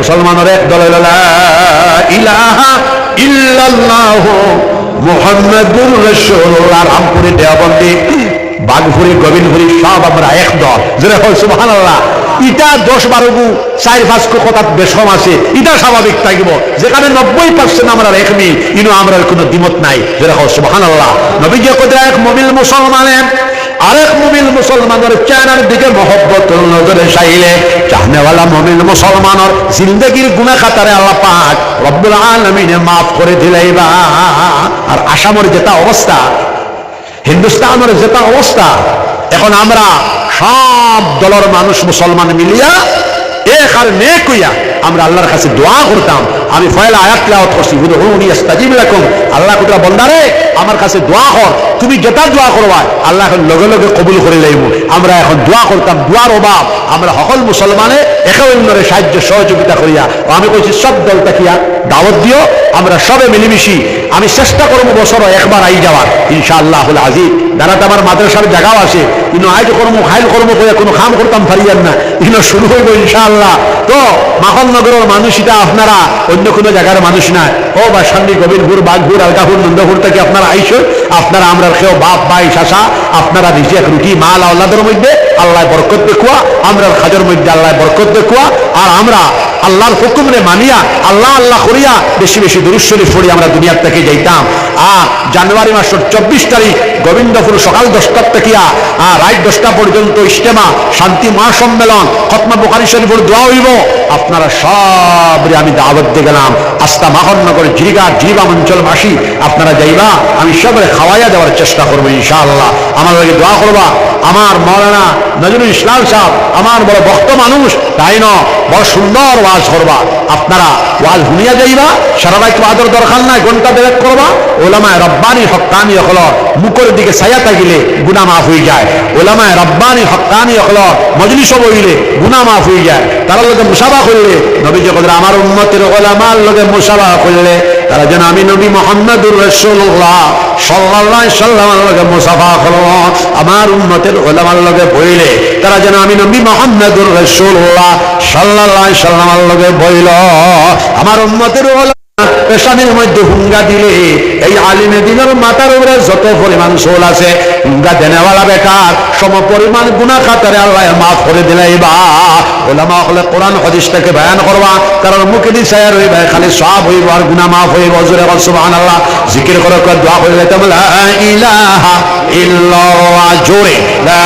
মুসলমানের এক দল হলো লা ইলাহা ইল্লাল্লাহু মুহাম্মাদুর রাসূলুল্লাহ। রামপুরি, দেওবন্দি, বাগপুরি, গোবিন্দপুরি সব আমরা এক দল। যেটা হয় সুবহানাল্লাহ। ইটা 10-12 গু 4-5 কথা বেশম আছে, এটা স্বাভাবিক থাকব। যেখানে 90% আমরা একমি, ইনো আমরা কোনো দ্বিমত নাই। যেটা হয় সুবহানাল্লাহ। নবীজি কইরা এক মুমিন মুসলমানের আরেক মুমিন মুসলমানের চেহারার দিকে মহব্বত নজরে চাইলে চাহনেওয়ালা মুমিন মুসলমানের জিন্দেগির গুনাহ খাতারে আল্লাহ পাক রব্বুল আলামিনে মাফ করে দিলাইবা। আর আসামের যেটা অবস্থা, হিন্দুস্তানের যেটা অবস্থা, এখন আমরা সব দলের মানুষ মুসলমান মিলিয়া এক আর নেক হইয়া আমরা আল্লাহর কাছে দোয়া করতাম। আমি পয়লা আয়াত তেলাওয়াত করছি, উদউনি আস্তাজিব লাকুম। আল্লাহ কইরা বান্দারে আমার কাছে দোয়া কর, তুমি যেটা দোয়া করবা আল্লাহ এখন লগে লগে কবুল করে লইব। আমরা এখন দোয়া করতাম, দোয়ার অভাব। আমরা সকল মুসলমানে একে অন্যরে সাহায্য সহযোগিতা করিয়া, আমি কইছি সব দল তাকিয়া দাওয়াত দিও, আমরা সবে মিলিমিশি। আমি চেষ্টা করবো বছরও একবার আই যাওয়ার ইনশাআল্লাহুল আজিজ। দাঁড়াতে আমার মাদ্রাসার জায়গাও আছে, কিন্তু আজ কর্ম খাইল কর্ম করে কোনো কাম করতাম পারিয়ান না, কিন্তু শুরু হইব ইনশাআল্লাহ। তো মাখননগরের মানুষ এটা আপনারা, অন্য কোনো জায়গার মানুষ না। ও বা সান্দি, গোবিন্দপুর, বাগপুর, আলকাপুর, নন্দপুর থেকে আপনারা আইসো। আপনারা আমরা কেউ বাপ ভাই শাসা, আপনারা রিজিক রুটি মাল আল্লাহদের মধ্যে আল্লাহ বরকত দেখুয়া, আমরা খাজের মধ্যে আল্লাহ বরকত দেখুয়া। আর আমরা আল্লাহর হুকুমরে মানিয়া আল্লাহ আল্লাহ করিয়া বেশি বেশি দুরূদ শরীফ পড়ি আমরা দুনিয়ার থেকে যাইতাম। আর জানুয়ারি মাসের 24 তারিখ গোবিন্দপুর সকাল 10টার থেকে রাত 10টা পর্যন্ত ইজতেমা, শান্তি মহাসম্মেলন, খতমা বুখারী শরীফের দোয়া হইব। আপনারা সবরে আমি দাওয়াত দিয়ে গেলাম। আস্থা মাখননগর জিরিবাম অঞ্চলবাসী আপনারা যাইবা, আমি সবরে খাওয়াইয়া দেওয়ার চেষ্টা করবো ইনশাআল্লাহ। আমার লাগে দোয়া করবা। আমার মৌলানা নজরুল ইসলাম সাহেব আমার বড় ভক্ত মানুষ, তাই ন বড় সুন্দর ওয়াজ করবা। আপনারা ওয়াজ শুনিয়া যাইবা, সারা রাত ওয়াজের দরকার নাই, ঘন্টা দেড়েক করবা। ওলামায়ে রব্বানি হক্কানি হল মুখের দিকে ছায়া থাকিলে গুনাহ মাফ হয়ে যায়। ওলামায়ে রব্বানি হক্কানি হল মজলিস বইলে গুনাহ মাফ হয়ে যায়। তার লগে মুসাফা করলে নবীজি কইরা আমার উম্মতের ওলামার লগে মুসাফা করলে তারা যেন আমি নবী মুহাম্মদুর রাসূলুল্লাহ সাল্লাল্লাহু আলাইহি সাল্লামের লগে মুসাফা করব। আমার উম্মতের ওলামার লগে বইলে তারা যেন আমি নবী মুহাম্মদুর রাসূলুল্লাহ সাল্লাল্লাহু আলাইহি সাল্লামের লগে বইল। আমার উম্মতের পেশানির মধ্যে হুঙ্গা দিলে এই আলিমে দিনের মাথার উপরে যত পরিমাণ সোল আছে, হুঙ্গা দেনেওয়ালা বেকার সম পরিমাণ গুনাহ খাতারে আল্লাহ মাফ করে দিলাইবা। ওলামা হলে কোরআন হাদিসটাকে বয়ান করবা, কারণ মুখে দি ছায়া রইবা, খালি সব হইব আর গুনাহ মাফ হইব। জোরে বল সুবহানাল্লাহ। জিকির করো, দোয়া করে দিতাম লা ইলাহা ইল্লাল্লাহ। জোরে লা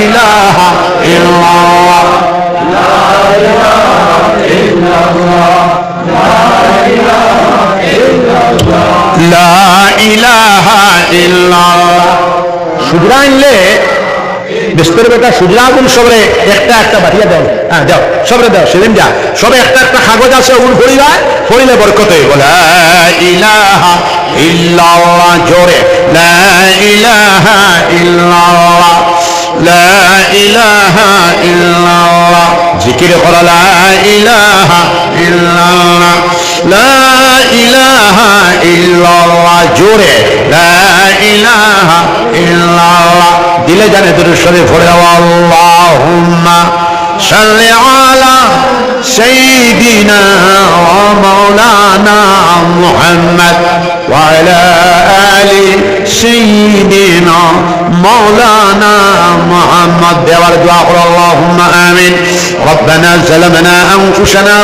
ইলাহা ইল্লাল্লাহ, লা ইলাহা ইল্লাল্লাহ, লা ইলাহা ইল্লাল্লাহ। সুজরা আনলে বেস্তর বেটা সুজরা আগুন সবরে একটা একটা বাটিয়া দাও। হ্যাঁ যাও, সবরে দাও, সেদিন যা সবে একটা একটা কাগজ আছে, উল পড়িবা, পড়িলে বরকত হইব। লা ইলাহা ইল্লাল্লাহ। জোরে লা ইলাহা ইল্লাল্লাহ, লা ইলাহা ইল্লাল্লাহ। জিকির করো লা ইলাহা ইল্লাল্লাহ, লা ইলাহা ইল্লাল্লাহ। জোরে লা ইলাহা ইল্লাল্লাহ। দিলে জানে দুরূদ শরীফ পড়ে আল্লাহুম্মা সাল্লি আলা সাইয়্যিদিনা ওয়া মাওলানা মুহাম্মদ ওয়া আলা আলি সাইয়্যিদিনা মাওলানা মুহাম্মদ। দেওয়ার দোয়া করো আল্লাহুম্মা আমিন। রব্বানা যালামনা আনফুসানা